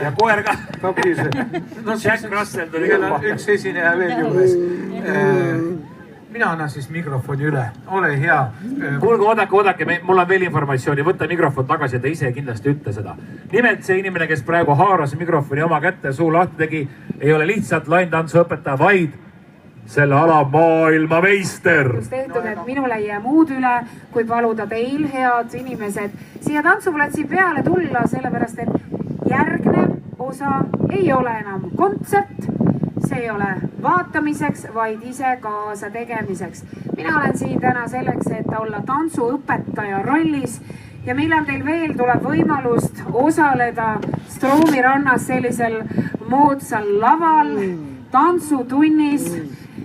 ja koer ka. Jack Russell tuli ka. Üks esineja veel juures. Mina annan siis mikrofoni üle. Ole hea. Kuulge, oodake. Mul on veel informatsiooni. Võtta mikrofon tagasi ja ta ise kindlasti ütle seda. Nimelt see inimene, kes praegu haaras mikrofoni oma kätte suu lahti tegi, ei ole lihtsalt laintantsu õpetaja, vaid selle ala maailmameister. Tehtud, et minul ei jää muud üle, kui paluda teil, head inimesed, siia tantsuplatsi peale tulla, sellepärast, et järgnev osa ei ole enam kontsert, see ei ole vaatamiseks, vaid ise kaasa tegemiseks. Mina olen siin täna selleks, et olla tantsuõpetaja rollis ja millal teil veel tuleb võimalust osaleda Stroomi rannas sellisel moodsal laval, tantsutunnis,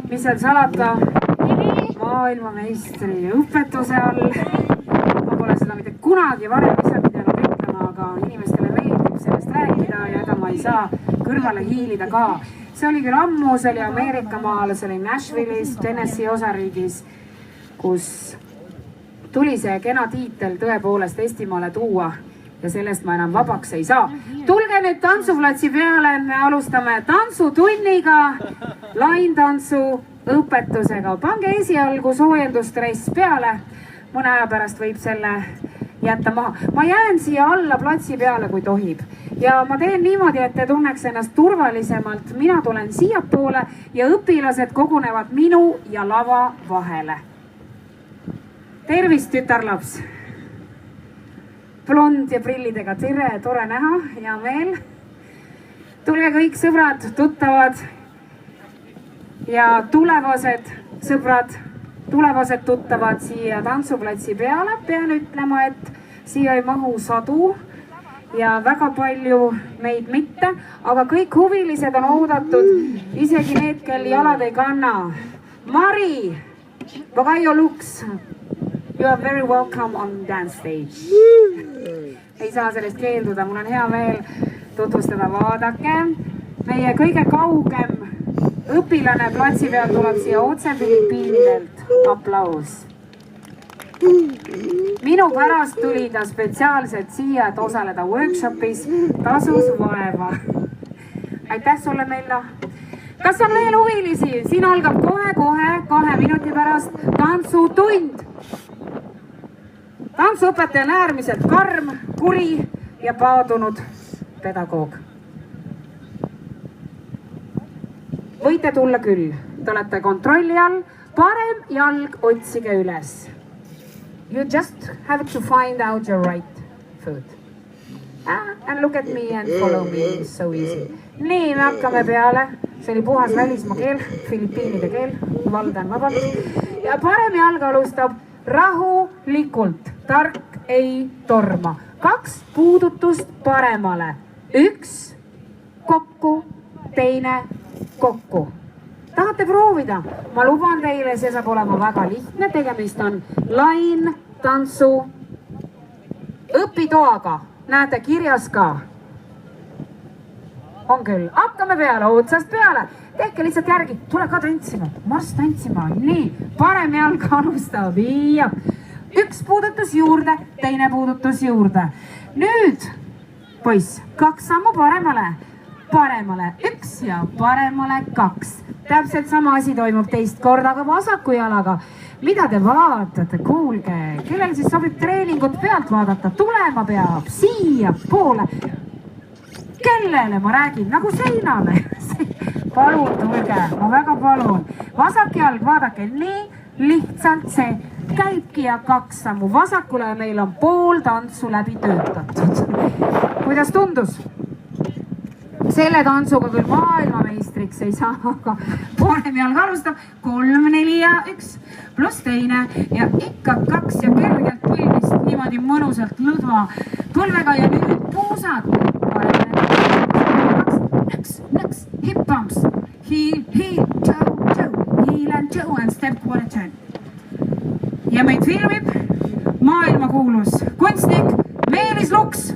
mis on salata maailmameistri õpetuse all. Ma pole seda mitte kunagi varem ise pidanud ütlema, aga inimestele meeldib sellest rääkida ja ega ma ei saa kõrvale hiilida ka. See oli küll ammu, see oli Ameerika maal, see oli Nashville'is, Tennessee osariigis, kus tuli see kena tiitel tõepoolest Eestimaale tuua ja sellest ma enam vabaks ei saa. Tulge nüüd tantsuplatsi peale, me alustame tantsutunniga, laintantsu õpetusega. Pange esialgu soojendusdress peale, mõne aja pärast võib selle jätta maha. Ma jään siia alla platsi peale, kui tohib. Ja ma teen niimoodi, et te tunneks ennast turvalisemalt. Mina tulen siia poole ja õpilased kogunevad minu ja lava vahele. Tervist, tütarlaps! Blond ja prillidega tere, tore näha, hea meel. Tulge kõik sõbrad, tuttavad ja tulevased sõbrad, tulevased tuttavad siia tantsuplatsi peale. Pean ütlema, et siia ei mahu sadu ja väga palju meid mitte, aga kõik huvilised on oodatud, isegi need, kel jalad ei kanna. Mari, Bagaio Lux, you are very welcome on dance stage. Ei saa sellest keelduda, mul on hea meel tutvustada, vaadake. Meie kõige kaugem õpilane platsi peal tuleb siia otse Filipiinidelt. Aplaus. Minu pärast tuli ta spetsiaalselt siia, et osaleda workshopis, tasus vaeva. Aitäh sulle, Mella. Kas on veel huvilisi? Siin algab kohe 2 minuti pärast tantsutund. Tantsuõpetaja on äärmiselt karm, kuri ja paadunud pedagoog. Võite tulla küll. Te olete kontrolli all. Parem jalg otsige üles. You just have to find out your right foot. And look at me and follow me. It's so easy. Nii, me hakkame peale. See oli puhas välismaa keel, Filipiinide keel. Valdan vabalt. Ja parem jalg alustab rahulikult. Tark ei torma. 2 puudutust paremale. 1 kokku, teine kokku. Tahate proovida? Ma luban teile, see saab olema väga lihtne. Tegemist on lain tantsu õpitoaga. Näete kirjas ka. On küll. Hakkame peale, otsast peale. Tehke lihtsalt järgi. Tule ka tantsima. Marss tantsima. Nii, parem jalg alustab. 1 puudutus juurde, teine puudutus juurde. Nüüd, poiss, 2 sammu paremale. Paremale 1 ja paremale 2. Täpselt sama asi toimub teist korda, aga vasaku jalaga. Mida te vaatate? Kuulge, kellel siis sobib treeningut pealt vaadata? Tulema peab siia poole. Kellele ma räägin? Nagu seinale. Palun, tulge, ma väga palun. Vasak jalg, vaadake, nii lihtsalt see käibki ja 2 sammu vasakule ja meil on pool tantsu läbi töötatud. Kuidas tundus? Selle tantsuga küll maailmameistriks ei saa, aga parem jalg alustab 3, 4 ja 1 pluss teine ja ikka 2 ja kergelt põlvist niimoodi mõnusalt lõdva põlvega ja nüüd puusad. Nõks, hip bumps, heel, toe, heel and toe and step quarter turn. Ja meid filmib maailmakuulus kunstnik Meelis Luks.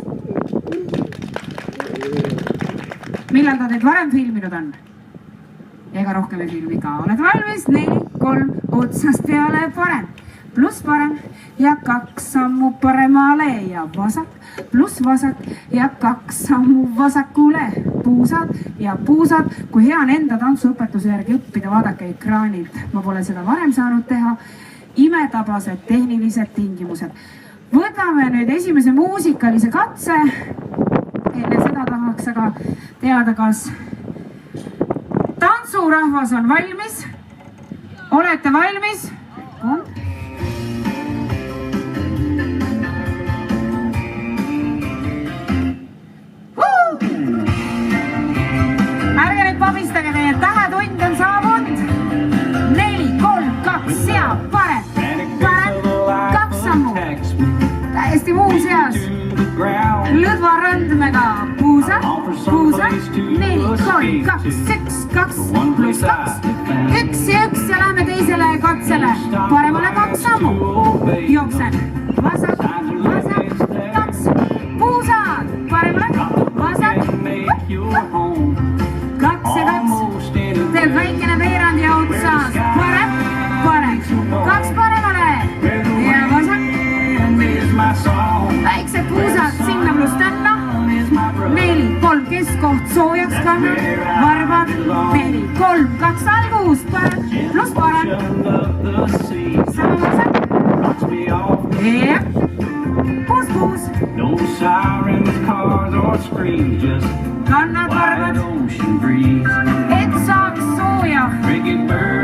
Millal ta teid varem filminud on? Ega rohkem ei filmi ka. Oled valmis? 4, 3, otsast peale parem. pluss parem ja 2 sammu paremale ja vasak, pluss vasak ja 2 sammu vasakule. Puusad ja puusad. Kui hea on enda tantsuõpetuse järgi õppida, vaadake ekraanilt. Ma pole seda varem saanud teha. Imetabased tehnilised tingimused. Võtame nüüd esimese muusikalise katse. Enne seda tahaks aga teada, kas tantsurahvas on valmis? Olete valmis? Ärge nüüd pabistage, teie tähetund on saabunud. 4, 3, 2 ja parem, 2 sammu. Täiesti muuseas. Lõdva randmega puusad, 4, 3, 2, 1, 2, pluss 2, 1 ja 1 ja lähme teisele katsele. Paremale 2 sammu. Jooksen. Vasak, vasak, 2. Puusad. Paremale, vasak. 2 ja 2. Teeb väikene veerand ja otsas. Parem, parem. 2 paremale. Ja vasak. Väiksed puusad sinna pluss tänna. 4, 3 keskkoht soojaks kanna. Varbad. 4, 3, 2 algust. Parem, pluss parem. Sama vasak. Ja. Puus, puus. Kannad varbad. Et saaks sooja.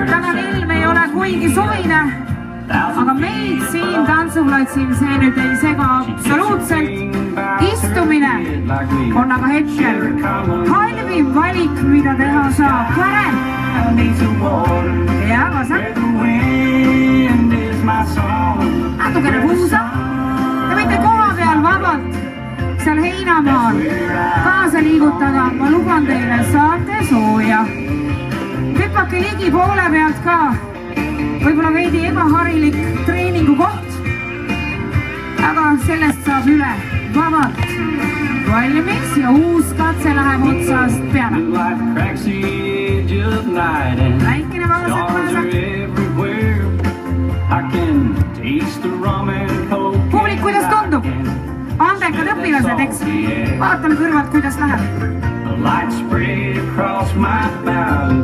Tänane ilm ei ole kuigi suvine. Aga meid siin tantsuplatsil see nüüd ei sega absoluutselt. Istumine on aga hetkel halvim valik, mida teha saab. Parem. Ja vasak. Natukene puusa. Te võite koha peal vabalt seal heinamaal kaasa liigutada. Ma luban teile, saate sooja. Hüppake ligi poole pealt ka. Võib-olla veidi ebaharilik treeningu koht, aga sellest saab üle vabalt. Valmis ja uus katse läheb otsast peale. Väikene vasak, vasak. Publik, kuidas tundub? Andekad õpilased, eks? Vaatame kõrvalt, kuidas läheb. Light spread across my valley.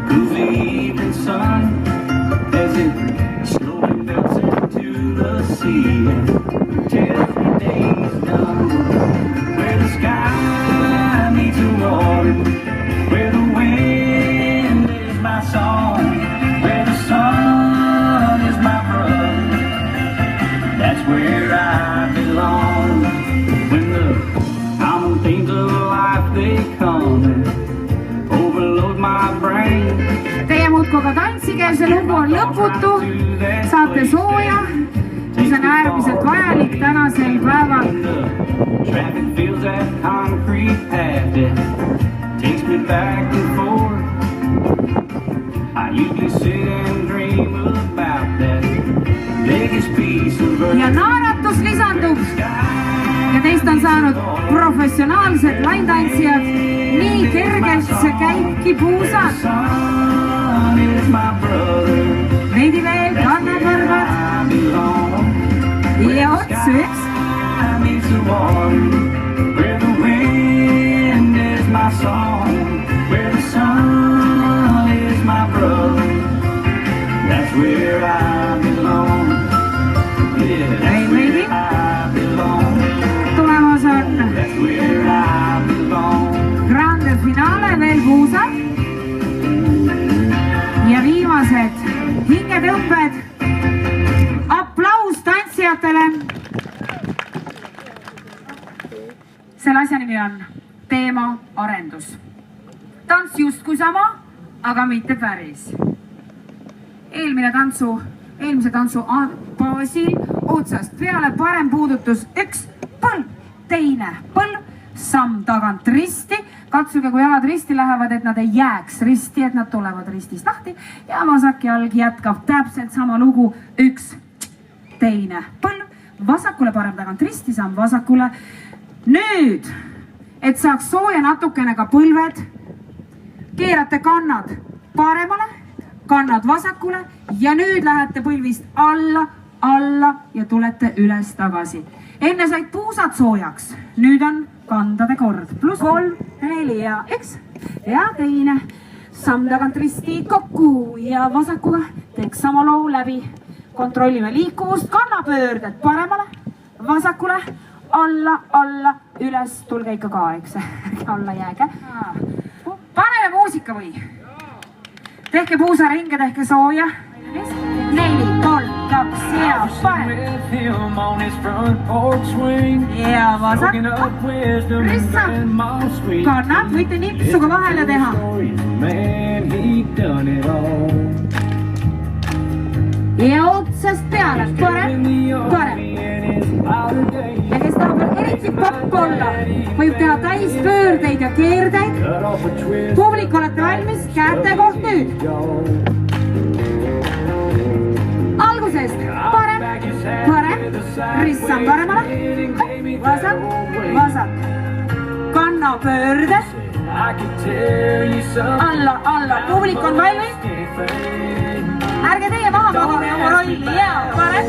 Who's the evening sun? As it slowly melts into the sea till the day's done. Where the sky meets the water, where the wind is my song, where the sun is my brother, that's where I belong. When the common themes of life they come and overload my brain. Teie muudkoga tantsige, see lugu on lõputu, saate sooja, mis on äärmiselt vajalik tänasel päeval. Ja naeratus lisandub ja teist on saanud professionaalsed laintantsijad. Nii kergelt see käibki puusad. Veidi veel, kannad varbad. Ja ots üks. Veidi. Tulemas on grande finale, veel puusad. Ja viimased hingetõmbed. Aplaus tantsijatele. Selle asja nimi on teemaarendus. Tants justkui sama, aga mitte päris. Eelmise tantsu baasil otsast peale parem puudutus 1 põlv, teine põlv, samm tagant risti. Katsuge, kui jalad risti lähevad, et nad ei jääks risti, et nad tulevad ristist lahti. Ja vasak jalg jätkab täpselt sama lugu. 1, teine põlv, vasakule parem tagant risti, samm vasakule. Nüüd, et saaks sooja natukene ka põlved, keerate kannad paremale, kannad vasakule ja nüüd lähete põlvist alla, alla ja tulete üles tagasi. Enne said puusad soojaks, nüüd on kandade kord. Pluss 3, 4 ja 1 ja teine. Samm tagant risti kokku ja vasakuga teeks sama loo läbi. Kontrollime liikuvust, kannapöörded paremale, vasakule, alla, alla, üles, tulge ikka ka, eks, alla jääge. Paneme muusika või? Tehke puusaringe, tehke sooja. 4, 3, 2 ja paneme. Ja vasak. Rissa. Kannad, võite nipsuga vahele teha. Ja otsast peale, parem, parem. Ja kes tahab eriti papp olla, võib teha täispöördeid ja keerdeid. Publik, olete valmis? Käete koht nüüd. Algusest parem, parem, rissan paremale, vasak, vasak. Kannapöörded, alla, alla. Publik on valmis? Ärge teie maha magame oma rolli, ja parem.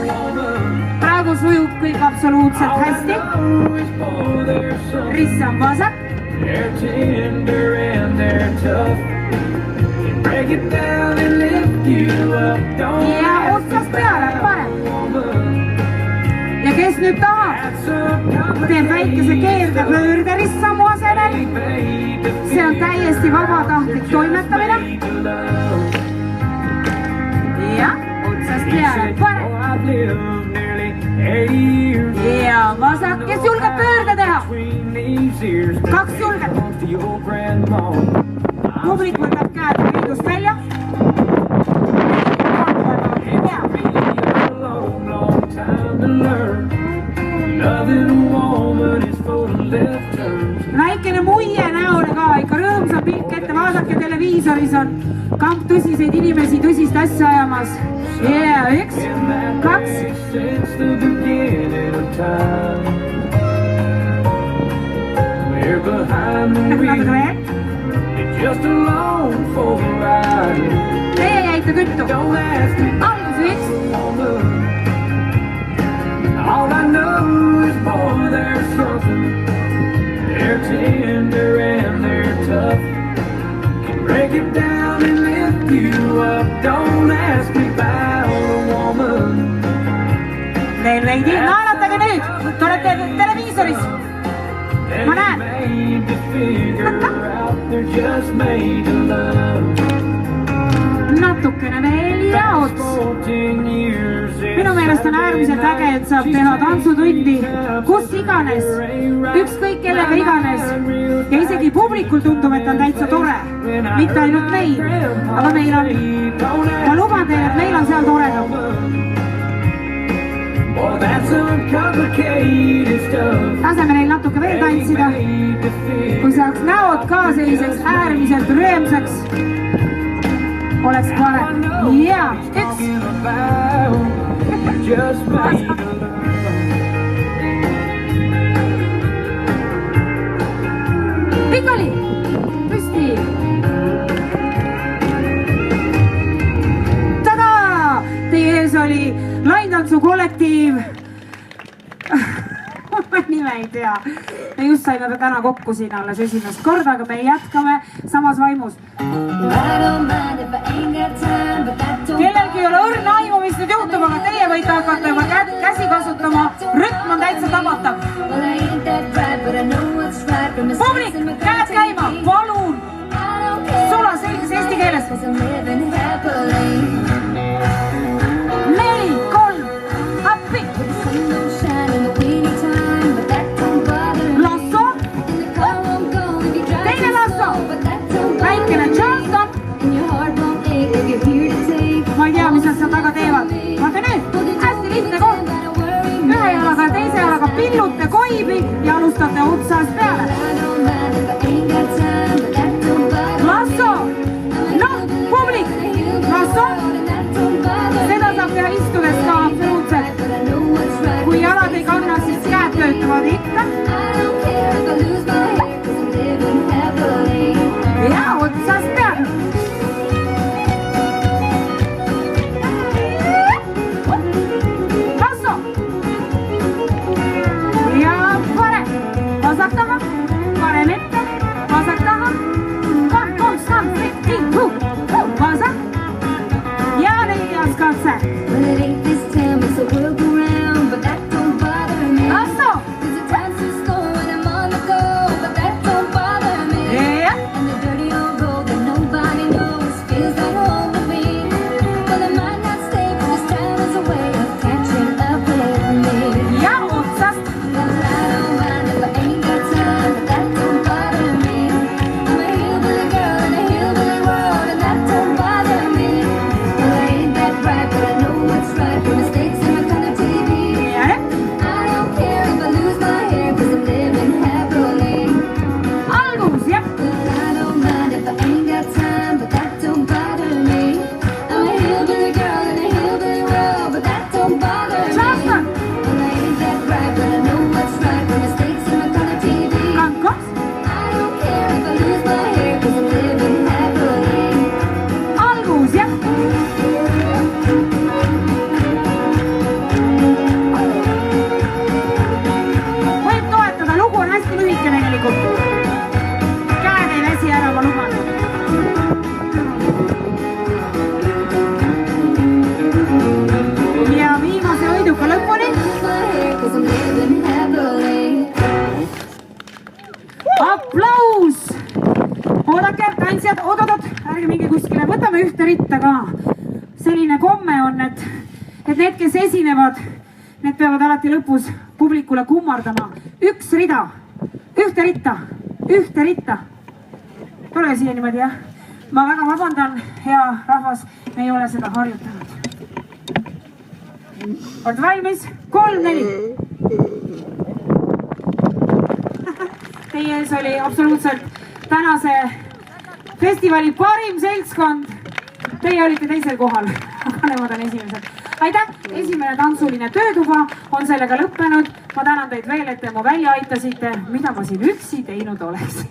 Praegu sujub kõik absoluutselt hästi. Rissan vasak. Ja otsast peale, parem. Ja kes nüüd tahab, teeb väikese keerdepöörde rissammu asemel. See on täiesti vabatahtlik toimetamine. Ja otsast peale, parem. Ja vasak, kes julgeb pöörde teha? 2 julgeb. Publik võtab käed liidust välja. Väikene muie näole ka, ikka rõõmsam pilk ette, vaadake televiisoris on kamp tõsiseid inimesi tõsist asja ajamas. Ja 1, 2. Natuke veel. Teie jäite küttu. Algus 1. All I know is, boy, there's something. They're tender and they're tough. Can break it down and lift you up. Don't ask me about a woman. Veel veidi, naeratage nüüd. Te olete televiisoris. Ma näen. Natukene veel ja ots. Minu meelest on äärmiselt äge, et saab teha tantsutundi kus iganes, ükskõik kellega iganes. Ja isegi publikul tundub, et on täitsa tore. Mitte ainult meil, aga meil on, ma luban teile, et meil on seal toredam. Laseme neil natuke veel tantsida. Kui saaks näod ka selliseks äärmiselt rõõmsaks, oleks parem. Ja 1. Pikali, püsti. Tada! Teie ees oli laintantsu kollektiiv. Ma nime ei tea. Me just saime täna kokku siin alles esimest korda, aga me jätkame samas vaimus. Kellelgi ei ole õrna aimu, mis nüüd juhtub, aga teie võite hakata juba käsi kasutama. Rütm on täitsa tabatav. Publik, käed käima, palun. Sula selges eesti keeles. 4, 3, appi. Lasso. Teine lasso. Väikene Charleston. Ma ei tea, mis nad seal taga teevad. Vaata nüüd, hästi lihtne koht. Ühe jalaga ja teise jalaga pillute koibi ja alustate otsast peale. Lasso. Noh, publik. Lasso. Seda saab teha istudes ka absoluutselt. Kui jalad ei kanna, siis käed töötavad ikka. Ja otsast peale. võite tegelikult. Käed ei väsi ära, ma luban. Ja viimase võiduka lõpuni. Aplaus! Oodake, tantsijad, oot, ärge minge kuskile, võtame ühte ritta ka. Selline komme on, et need, kes esinevad, need peavad alati lõpus publikule kummardama. Üks rida, ühte ritta. Tule siia niimoodi, jah. Ma väga vabandan, hea rahvas, me ei ole seda harjutanud. Oled valmis? 3, 4. Teie ees oli absoluutselt tänase festivali parim seltskond. Teie olite teisel kohal, aga nemad on esimesed. Aitäh! Esimene tantsuline töötuba on sellega lõppenud. Ma tänan teid veel, et te mu välja aitasite, mida ma siin üksi teinud oleks.